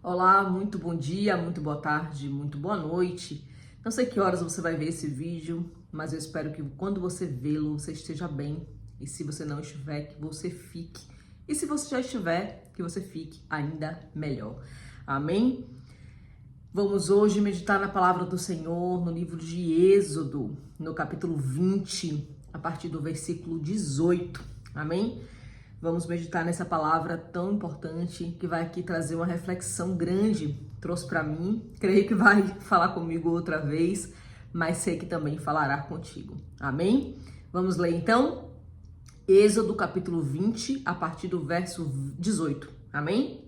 Olá, muito bom dia, muito boa tarde, muito boa noite. Não sei que horas você vai ver esse vídeo, mas eu espero que quando você vê-lo, você esteja bem. E se você não estiver, que você fique. E se você já estiver, que você fique ainda melhor. Amém? Vamos hoje meditar na palavra do Senhor, no livro de Êxodo, no capítulo 20, a partir do versículo 18. Amém? Vamos meditar nessa palavra tão importante que vai aqui trazer uma reflexão grande. Trouxe para mim, creio que vai falar comigo outra vez, mas sei que também falará contigo. Amém? Vamos ler então? Êxodo capítulo 20, a partir do verso 18. Amém?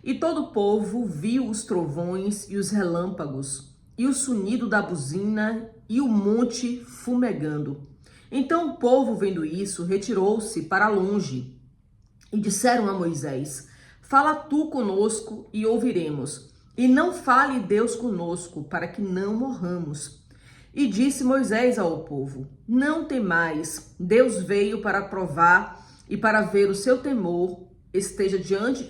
E todo o povo viu os trovões e os relâmpagos, e o sonido da buzina e o monte fumegando. Então o povo, vendo isso, retirou-se para longe. E disseram a Moisés: Fala tu conosco e ouviremos, e não fale Deus conosco, para que não morramos. E disse Moisés ao povo: Não temais, Deus veio para provar e para ver o seu temor esteja diante,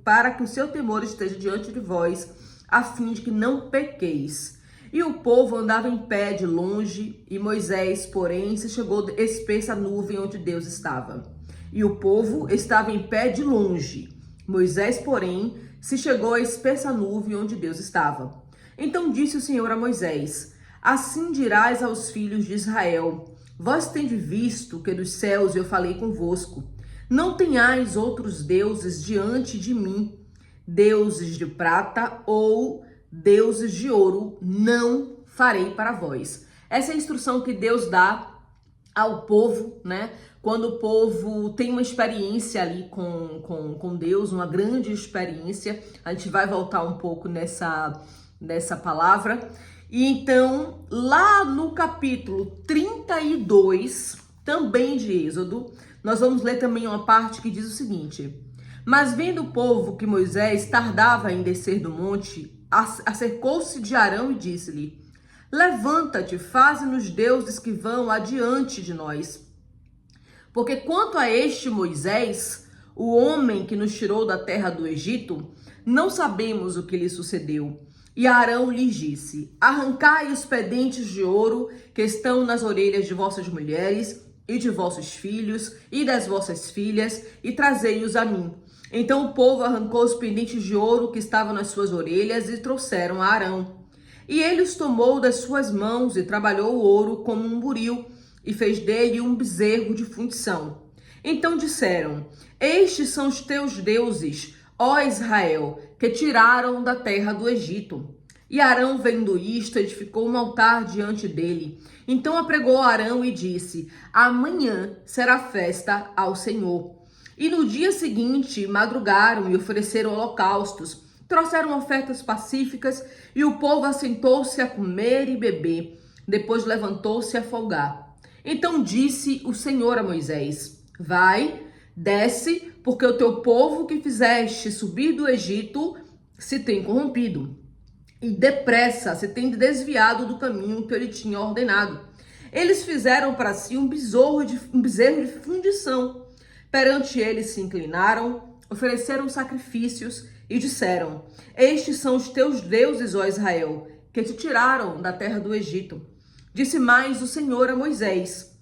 para que o seu temor esteja diante de vós, a fim de que não pequeis. E o povo andava em pé de longe, e Moisés, porém, se chegou espessa nuvem onde Deus estava. E o povo estava em pé de longe. Moisés, porém, se chegou à espessa nuvem onde Deus estava. Então disse o Senhor a Moisés: Assim dirás aos filhos de Israel: Vós tendes visto que dos céus eu falei convosco. Não tenhais outros deuses diante de mim, deuses de prata ou deuses de ouro, não farei para vós. Essa é a instrução que Deus dá ao povo, né? Quando o povo tem uma experiência ali com Deus, uma grande experiência. A gente vai voltar um pouco nessa palavra. E então, lá no capítulo 32, também de Êxodo, nós vamos ler também uma parte que diz o seguinte: Mas vendo o povo que Moisés tardava em descer do monte, acercou-se de Arão e disse-lhe: Levanta-te, faze-nos deuses que vão adiante de nós. Porque quanto a este Moisés, o homem que nos tirou da terra do Egito, não sabemos o que lhe sucedeu. E Arão lhes disse: Arrancai os pendentes de ouro que estão nas orelhas de vossas mulheres e de vossos filhos e das vossas filhas, e trazei-os a mim. Então o povo arrancou os pendentes de ouro que estavam nas suas orelhas e trouxeram a Arão. E ele os tomou das suas mãos e trabalhou o ouro como um buril e fez dele um bezerro de fundição. Então disseram: Estes são os teus deuses, ó Israel, que tiraram da terra do Egito. E Arão, vendo isto, edificou um altar diante dele. Então apregou Arão e disse: Amanhã será festa ao Senhor. E no dia seguinte madrugaram e ofereceram holocaustos, trouxeram ofertas pacíficas, e o povo assentou-se a comer e beber. Depois levantou-se a folgar. Então disse o Senhor a Moisés: Vai, desce, porque o teu povo que fizeste subir do Egito se tem corrompido. E depressa se tem desviado do caminho que ele tinha ordenado. Eles fizeram para si um bezerro de fundição. Perante eles se inclinaram, ofereceram sacrifícios e disseram: Estes são os teus deuses, ó Israel, que te tiraram da terra do Egito. Disse mais o Senhor a Moisés: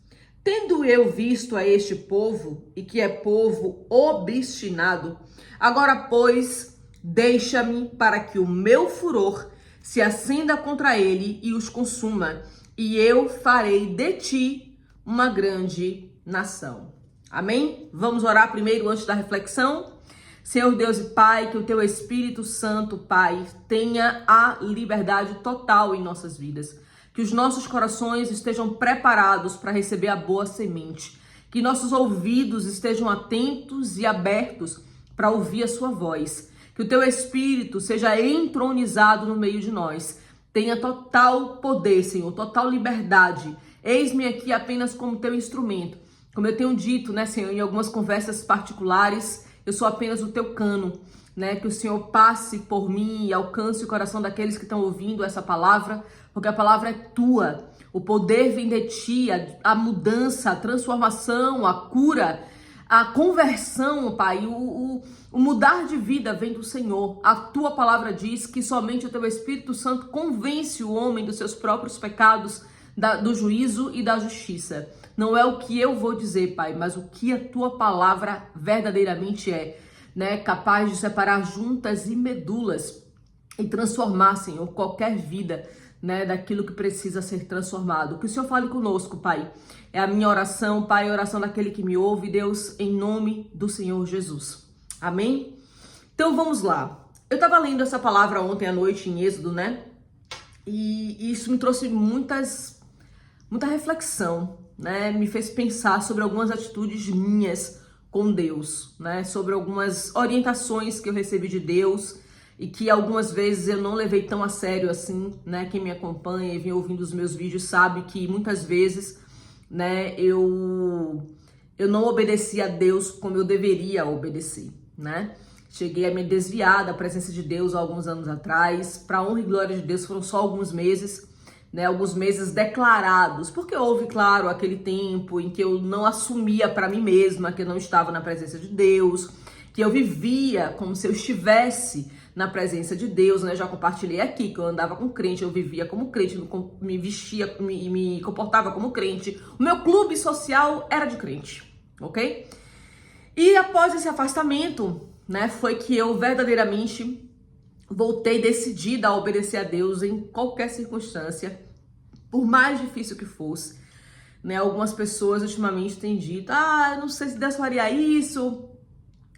Tendo eu visto a este povo, e que é povo obstinado, agora, pois, deixa-me para que o meu furor se acenda contra ele e os consuma, e eu farei de ti uma grande nação. Amém? Vamos orar primeiro antes da reflexão? Senhor Deus e Pai, que o teu Espírito Santo, Pai, tenha a liberdade total em nossas vidas. Que os nossos corações estejam preparados para receber a boa semente. Que nossos ouvidos estejam atentos e abertos para ouvir a sua voz. Que o teu Espírito seja entronizado no meio de nós. Tenha total poder, Senhor, total liberdade. Eis-me aqui apenas como teu instrumento. Como eu tenho dito, né, Senhor, em algumas conversas particulares, eu sou apenas o teu cano, né? Que o Senhor passe por mim e alcance o coração daqueles que estão ouvindo essa palavra, porque a palavra é tua. O poder vem de ti, a mudança, a transformação, a cura, A conversão, Pai, o mudar de vida vem do Senhor. A tua palavra diz que somente o teu Espírito Santo convence o homem dos seus próprios pecados, do juízo e da justiça. Não é o que eu vou dizer, Pai, mas o que a tua palavra verdadeiramente é, né? Capaz de separar juntas e medulas e transformar, Senhor, qualquer vida, né, daquilo que precisa ser transformado. Que o Senhor fale conosco, Pai. É a minha oração, Pai, a oração daquele que me ouve, Deus, em nome do Senhor Jesus. Amém? Então vamos lá. Eu estava lendo essa palavra ontem à noite em Êxodo, né? E isso me trouxe muita reflexão, né? Me fez pensar sobre algumas atitudes minhas com Deus, né? Sobre algumas orientações que eu recebi de Deus e que algumas vezes eu não levei tão a sério assim, né? Quem me acompanha e vem ouvindo os meus vídeos sabe que muitas vezes, né, eu não obedeci a Deus como eu deveria obedecer, né? Cheguei a me desviar da presença de Deus há alguns anos atrás. Para honra e glória de Deus, foram só alguns meses, né? Alguns meses declarados, porque houve, claro, aquele tempo em que eu não assumia para mim mesma que eu não estava na presença de Deus, que eu vivia como se eu estivesse na presença de Deus, né? Já compartilhei aqui que eu andava com crente, eu vivia como crente, me vestia e me comportava como crente. O meu clube social era de crente, ok? E após esse afastamento, né, foi que eu verdadeiramente voltei decidida a obedecer a Deus em qualquer circunstância, por mais difícil que fosse, né? Algumas pessoas ultimamente têm dito, eu não sei se Deus faria isso,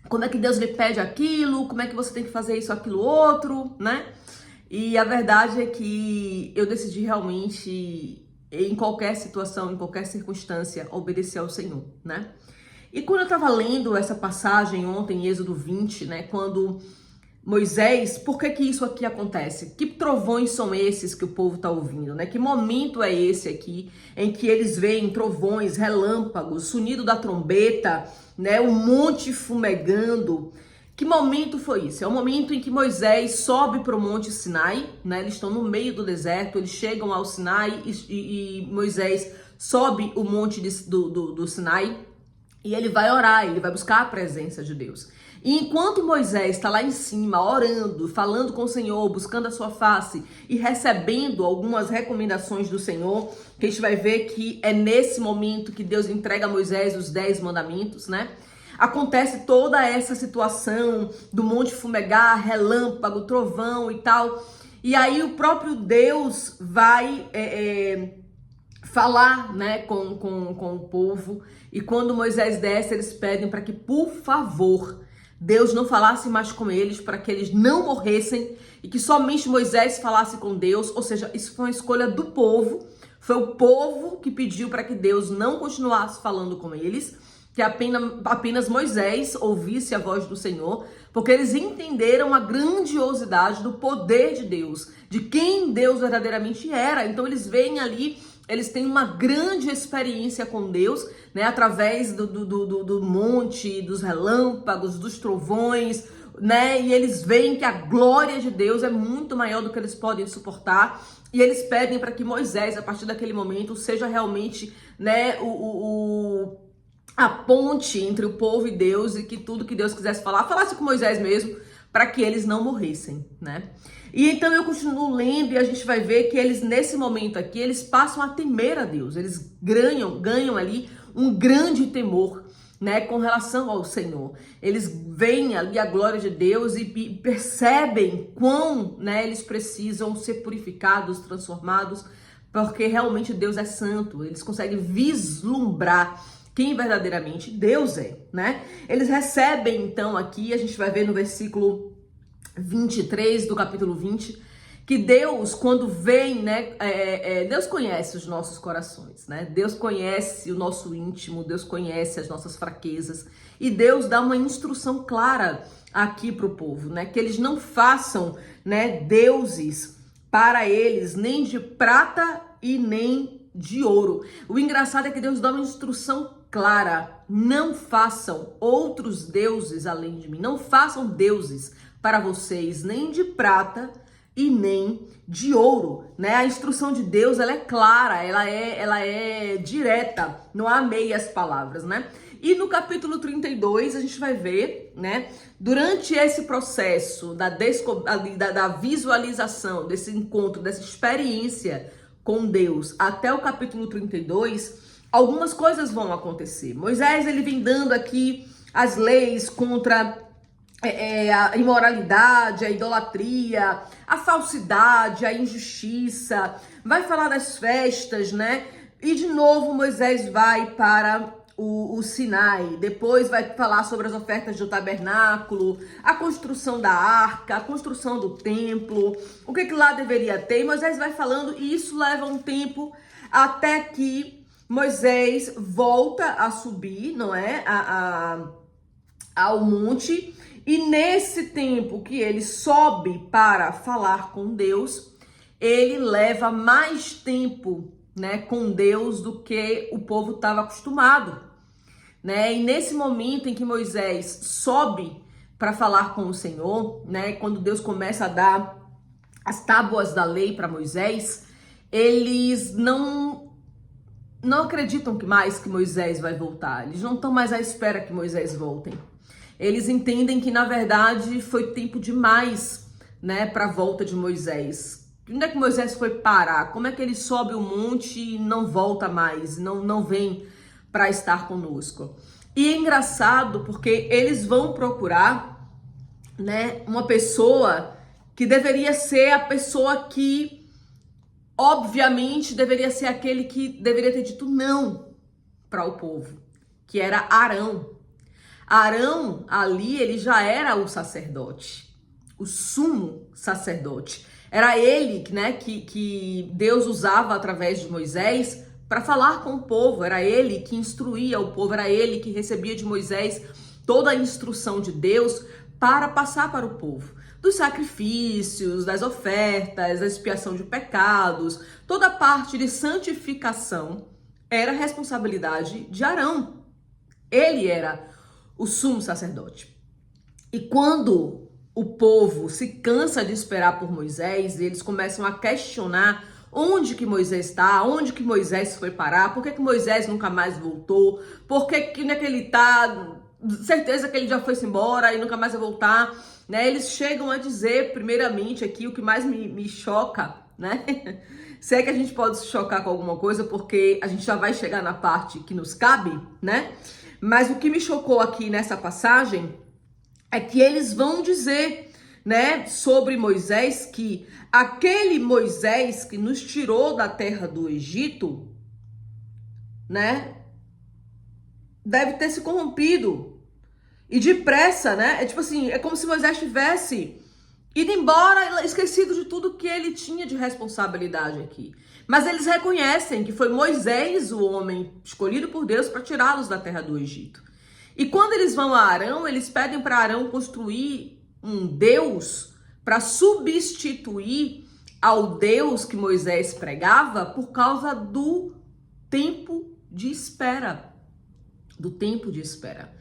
como é que Deus lhe pede aquilo, como é que você tem que fazer isso, aquilo, outro, né? E a verdade é que eu decidi realmente, em qualquer situação, em qualquer circunstância, obedecer ao Senhor, né? E quando eu estava lendo essa passagem ontem, em Êxodo 20, né, quando Moisés, por que isso aqui acontece? Que trovões são esses que o povo está ouvindo, né? Que momento é esse aqui em que eles veem trovões, relâmpagos, sonido da trombeta, né, um monte fumegando? Que momento foi isso? É o momento em que Moisés sobe para o Monte Sinai, né? Eles estão no meio do deserto, eles chegam ao Sinai e Moisés sobe o monte do Sinai. E ele vai orar, ele vai buscar a presença de Deus. E enquanto Moisés está lá em cima, orando, falando com o Senhor, buscando a sua face e recebendo algumas recomendações do Senhor, que a gente vai ver que é nesse momento que Deus entrega a Moisés os 10 mandamentos, né? Acontece toda essa situação do monte fumegar, relâmpago, trovão e tal. E aí o próprio Deus vai falar, né, com o povo. E quando Moisés desce, eles pedem para que, por favor, Deus não falasse mais com eles, para que eles não morressem e que somente Moisés falasse com Deus. Ou seja, isso foi uma escolha do povo. Foi o povo que pediu para que Deus não continuasse falando com eles, que apenas Moisés ouvisse a voz do Senhor, porque eles entenderam a grandiosidade do poder de Deus, de quem Deus verdadeiramente era. Então eles veem ali, eles têm uma grande experiência com Deus, né, através do monte, dos relâmpagos, dos trovões, né, e eles veem que a glória de Deus é muito maior do que eles podem suportar, e eles pedem para que Moisés, a partir daquele momento, seja realmente, né, a ponte entre o povo e Deus, e que tudo que Deus quisesse falar, falasse com Moisés mesmo, para que eles não morressem, né? E então eu continuo lendo e a gente vai ver que eles, nesse momento aqui, eles passam a temer a Deus. Eles ganham ali um grande temor, né, com relação ao Senhor. Eles veem ali a glória de Deus e percebem quão, né, eles precisam ser purificados, transformados, porque realmente Deus é santo. Eles conseguem vislumbrar quem verdadeiramente Deus é, né? Eles recebem, então, aqui, a gente vai ver no versículo 23 do capítulo 20, que Deus, quando vem, né, Deus conhece os nossos corações, né? Deus conhece o nosso íntimo, Deus conhece as nossas fraquezas, e Deus dá uma instrução clara aqui para o povo, né? Que eles não façam, né, deuses para eles, nem de prata e nem de ouro. O engraçado é que Deus dá uma instrução clara: não façam outros deuses além de mim, não façam deuses para vocês, nem de prata e nem de ouro, né? A instrução de Deus, ela é clara, ela é direta, não há meias palavras, né? E no capítulo 32, a gente vai ver, né, durante esse processo da visualização, desse encontro, dessa experiência com Deus, até o capítulo 32, algumas coisas vão acontecer. Moisés, ele vem dando aqui as leis contra a imoralidade, a idolatria, a falsidade, a injustiça, vai falar das festas, né? E de novo Moisés vai para o Sinai, depois vai falar sobre as ofertas do tabernáculo, a construção da arca, a construção do templo, o que lá deveria ter. E Moisés vai falando e isso leva um tempo até que Moisés volta a subir, não é? Ao monte. E nesse tempo que ele sobe para falar com Deus, ele leva mais tempo, né, com Deus do que o povo estava acostumado, né? E nesse momento em que Moisés sobe para falar com o Senhor, né, quando Deus começa a dar as tábuas da lei para Moisés, eles não acreditam que Moisés vai voltar. Eles não estão mais à espera que Moisés volte. Eles entendem que, na verdade, foi tempo demais, né, para a volta de Moisés. Onde é que Moisés foi parar? Como é que ele sobe o monte e não volta mais, não vem para estar conosco? E é engraçado porque eles vão procurar, né, uma pessoa que deveria ser a pessoa que, obviamente, deveria ser aquele que deveria ter dito não para o povo, que era Arão. Arão, ali, ele já era o sacerdote, o sumo sacerdote. Era ele, né, que Deus usava através de Moisés para falar com o povo. Era ele que instruía o povo, era ele que recebia de Moisés toda a instrução de Deus para passar para o povo. Dos sacrifícios, das ofertas, da expiação de pecados, toda a parte de santificação era responsabilidade de Arão. Ele era o sumo sacerdote. E quando o povo se cansa de esperar por Moisés, eles começam a questionar onde que Moisés está, onde que Moisés foi parar, por que Moisés nunca mais voltou, por que onde é que ele está, certeza que ele já foi-se embora e nunca mais vai voltar, né? Eles chegam a dizer, primeiramente aqui, o que mais me choca, né? Se é que a gente pode se chocar com alguma coisa, porque a gente já vai chegar na parte que nos cabe, né? Mas o que me chocou aqui nessa passagem é que eles vão dizer, né, sobre Moisés, que aquele Moisés que nos tirou da terra do Egito, né, deve ter se corrompido. E depressa, né? É tipo assim, é como se Moisés tivesse ido embora, esquecido de tudo que ele tinha de responsabilidade aqui. Mas eles reconhecem que foi Moisés o homem escolhido por Deus para tirá-los da terra do Egito. E quando eles vão a Arão, eles pedem para Arão construir um Deus para substituir ao Deus que Moisés pregava por causa do tempo de espera. Do tempo de espera.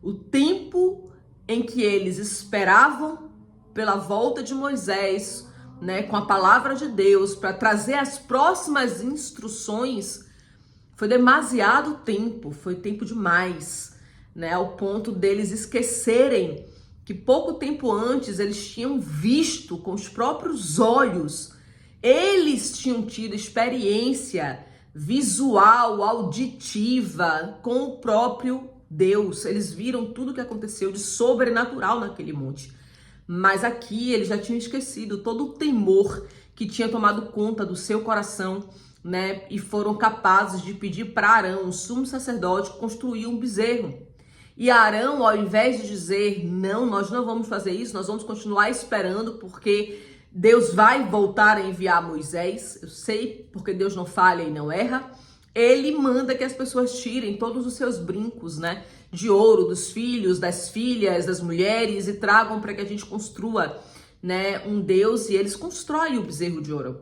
O tempo em que eles esperavam pela volta de Moisés, né, com a palavra de Deus, para trazer as próximas instruções, foi demasiado tempo, foi tempo demais, né, ao ponto deles esquecerem que pouco tempo antes eles tinham visto com os próprios olhos, eles tinham tido experiência visual, auditiva com o próprio Deus. Eles viram tudo o que aconteceu de sobrenatural naquele monte. Mas aqui eles já tinham esquecido todo o temor que tinha tomado conta do seu coração, né? E foram capazes de pedir para Arão, o sumo sacerdote, construir um bezerro. E Arão, ao invés de dizer, não, nós não vamos fazer isso, nós vamos continuar esperando porque Deus vai voltar a enviar Moisés, eu sei, porque Deus não falha e não erra, ele manda que as pessoas tirem todos os seus brincos, né, de ouro dos filhos, das filhas, das mulheres e tragam para que a gente construa, né, um Deus, e eles constroem o bezerro de ouro,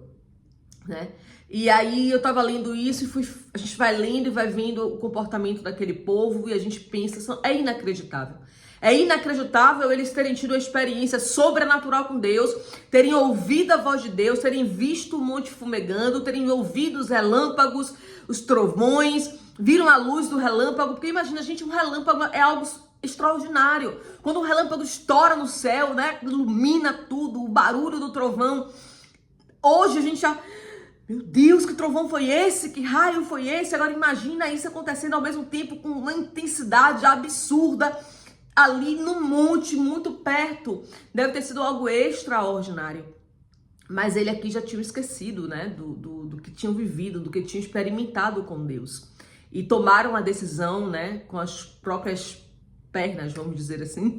né? E aí eu tava lendo isso e a gente vai lendo e vai vendo o comportamento daquele povo e a gente pensa, é inacreditável. É inacreditável eles terem tido uma experiência sobrenatural com Deus, terem ouvido a voz de Deus, terem visto o monte fumegando, terem ouvido os relâmpagos, os trovões, viram a luz do relâmpago, porque imagina, gente, um relâmpago é algo extraordinário. Quando um relâmpago estoura no céu, né, ilumina tudo, o barulho do trovão. Hoje a gente já... Meu Deus, que trovão foi esse? Que raio foi esse? Agora imagina isso acontecendo ao mesmo tempo com uma intensidade absurda ali no monte, muito perto. Deve ter sido algo extraordinário. Mas ele aqui já tinha esquecido, né, do que tinham vivido, do que tinham experimentado com Deus. E tomaram a decisão, né, com as próprias pernas, vamos dizer assim,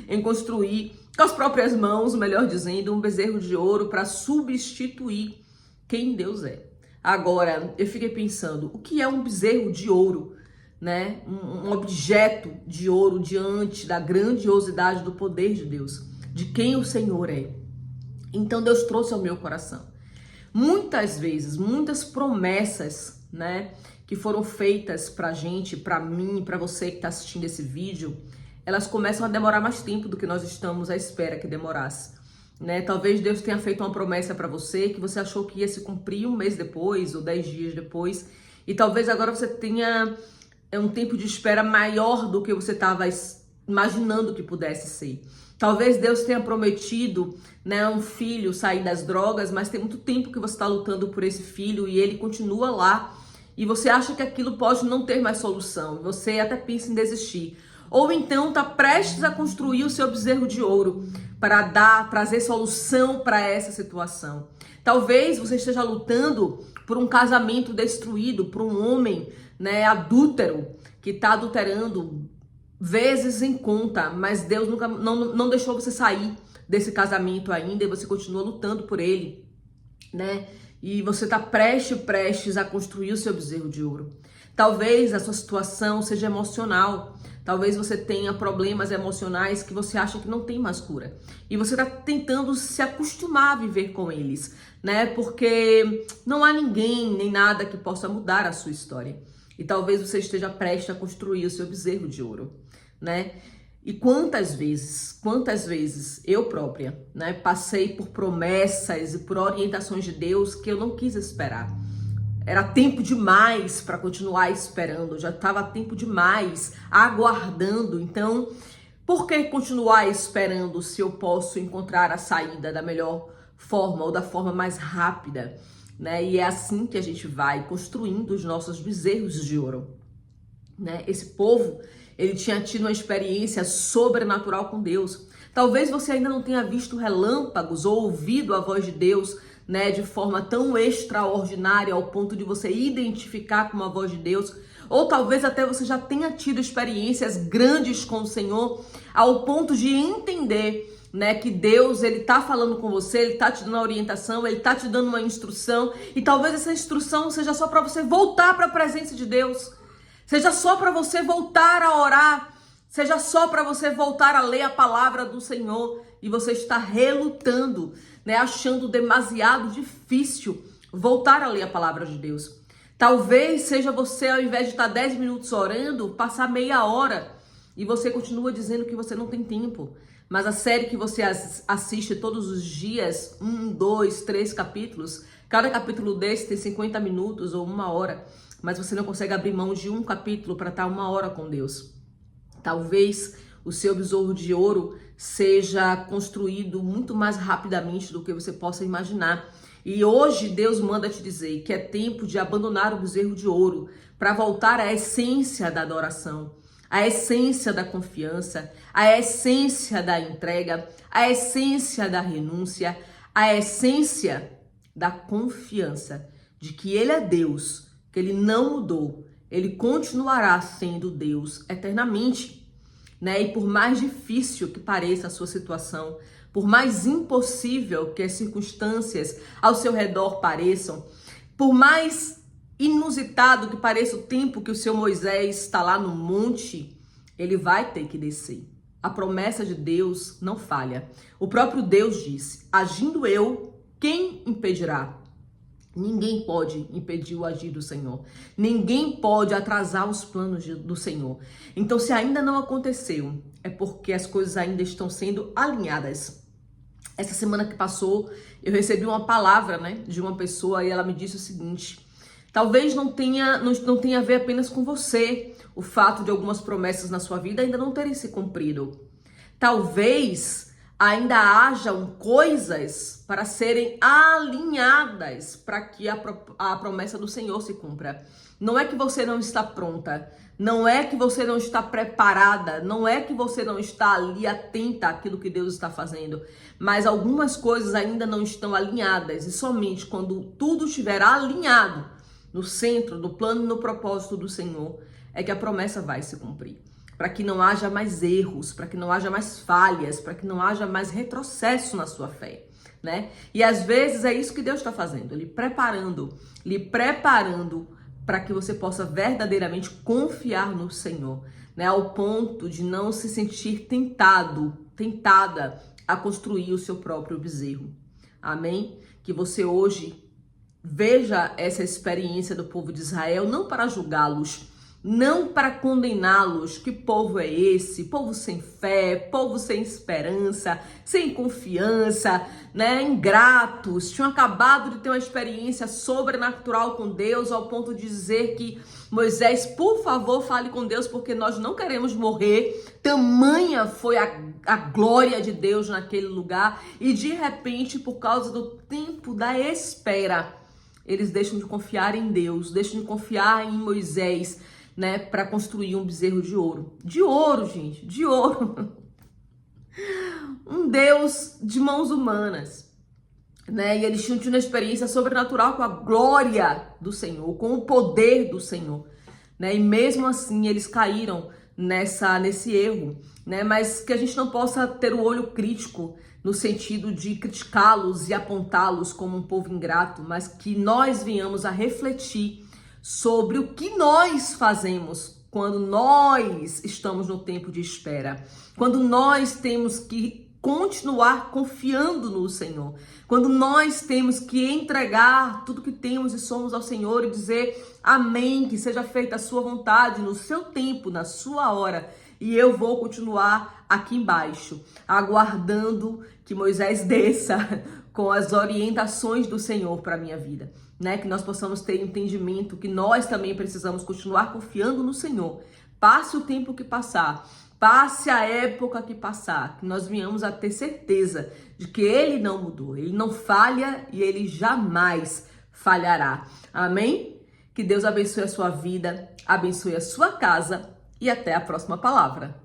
em construir com as próprias mãos, melhor dizendo, um bezerro de ouro para substituir quem Deus é. Agora, eu fiquei pensando, o que é um bezerro de ouro, né? Um objeto de ouro diante da grandiosidade do poder de Deus, de quem o Senhor é. Então Deus trouxe ao meu coração. Muitas vezes, muitas promessas, né, que foram feitas pra gente, pra mim, pra você que tá assistindo esse vídeo, elas começam a demorar mais tempo do que nós estamos à espera que demorasse. Né? Talvez Deus tenha feito uma promessa para você que você achou que ia se cumprir um mês depois ou 10 dias depois, e talvez agora você tenha um tempo de espera maior do que você estava imaginando que pudesse ser. Talvez Deus tenha prometido, né, um filho sair das drogas, mas tem muito tempo que você está lutando por esse filho e ele continua lá, e você acha que aquilo pode não ter mais solução, você até pensa em desistir. Ou então está prestes a construir o seu bezerro de ouro para trazer solução para essa situação. Talvez você esteja lutando por um casamento destruído, por um homem, né, adúltero, que está adulterando vezes em conta, mas Deus nunca não deixou você sair desse casamento ainda e você continua lutando por ele, né? E você está prestes a construir o seu bezerro de ouro. Talvez a sua situação seja emocional. Talvez você tenha problemas emocionais que você acha que não tem mais cura. E você está tentando se acostumar a viver com eles, né? Porque não há ninguém nem nada que possa mudar a sua história. E talvez você esteja prestes a construir o seu bezerro de ouro, né? E quantas vezes eu própria, né, passei por promessas e por orientações de Deus que eu não quis esperar. Era tempo demais para continuar esperando, já estava tempo demais aguardando. Então, por que continuar esperando se eu posso encontrar a saída da melhor forma ou da forma mais rápida, né? E é assim que a gente vai construindo os nossos bezerros de ouro, né? Esse povo, ele tinha tido uma experiência sobrenatural com Deus. Talvez você ainda não tenha visto relâmpagos ou ouvido a voz de Deus, né, de forma tão extraordinária ao ponto de você identificar com a voz de Deus, ou talvez até você já tenha tido experiências grandes com o Senhor ao ponto de entender, né, que Deus, ele tá falando com você, ele tá te dando uma orientação, ele tá te dando uma instrução, e talvez essa instrução seja só para você voltar para a presença de Deus, seja só para você voltar a orar, seja só para você voltar a ler a palavra do Senhor, e você está relutando, né, achando demasiado difícil voltar a ler a palavra de Deus. Talvez seja você, ao invés de estar 10 minutos orando, passar meia hora e você continua dizendo que você não tem tempo. Mas a série que você assiste todos os dias, 1, 2, 3 capítulos, cada capítulo desse tem 50 minutos ou 1 hora, mas você não consegue abrir mão de um capítulo para estar 1 hora com Deus. Talvez o seu besouro de ouro seja construído muito mais rapidamente do que você possa imaginar. E hoje Deus manda te dizer que é tempo de abandonar o bezerro de ouro para voltar à essência da adoração, à essência da confiança, à essência da entrega, à essência da renúncia, à essência da confiança de que Ele é Deus, que Ele não mudou, Ele continuará sendo Deus eternamente. Né? E por mais difícil que pareça a sua situação, por mais impossível que as circunstâncias ao seu redor pareçam, por mais inusitado que pareça o tempo que o seu Moisés está lá no monte, ele vai ter que descer. A promessa de Deus não falha. O próprio Deus disse: agindo eu, quem impedirá? Ninguém pode impedir o agir do Senhor. Ninguém pode atrasar os planos do Senhor. Então, se ainda não aconteceu, é porque as coisas ainda estão sendo alinhadas. Essa semana que passou, eu recebi uma palavra, né, de uma pessoa e ela me disse o seguinte: Talvez não tenha a ver apenas com você, o fato de algumas promessas na sua vida ainda não terem se cumprido. Talvez ainda hajam coisas para serem alinhadas para que a promessa do Senhor se cumpra. Não é que você não está pronta, não é que você não está preparada, não é que você não está ali atenta àquilo que Deus está fazendo, mas algumas coisas ainda não estão alinhadas e somente quando tudo estiver alinhado no centro do plano e no propósito do Senhor é que a promessa vai se cumprir. Para que não haja mais erros, para que não haja mais falhas, para que não haja mais retrocesso na sua fé, né? E às vezes é isso que Deus está fazendo, lhe preparando para que você possa verdadeiramente confiar no Senhor, né? Ao ponto de não se sentir tentada a construir o seu próprio bezerro. Amém? Que você hoje veja essa experiência do povo de Israel, não para julgá-los, não para condená-los. Que povo é esse? Povo sem fé, povo sem esperança, sem confiança, né? Ingratos. Tinham acabado de ter uma experiência sobrenatural com Deus ao ponto de dizer que Moisés, por favor, fale com Deus porque nós não queremos morrer. Tamanha foi a glória de Deus naquele lugar e de repente, por causa do tempo da espera, eles deixam de confiar em Deus, deixam de confiar em Moisés, né, para construir um bezerro de ouro. De ouro, gente, de ouro. Um Deus de mãos humanas, né? E eles tinham tido uma experiência sobrenatural com a glória do Senhor, com o poder do Senhor, né? E mesmo assim eles caíram nesse erro, né? Mas que a gente não possa ter o olho crítico no sentido de criticá-los e apontá-los como um povo ingrato, mas que nós venhamos a refletir sobre o que nós fazemos quando nós estamos no tempo de espera, quando nós temos que continuar confiando no Senhor, quando nós temos que entregar tudo que temos e somos ao Senhor e dizer amém, que seja feita a sua vontade no seu tempo, na sua hora, e eu vou continuar aqui embaixo, aguardando que Moisés desça com as orientações do Senhor para a minha vida, né? Que nós possamos ter entendimento que nós também precisamos continuar confiando no Senhor. Passe o tempo que passar, passe a época que passar, que nós venhamos a ter certeza de que Ele não mudou, Ele não falha e Ele jamais falhará. Amém? Que Deus abençoe a sua vida, abençoe a sua casa e até a próxima palavra.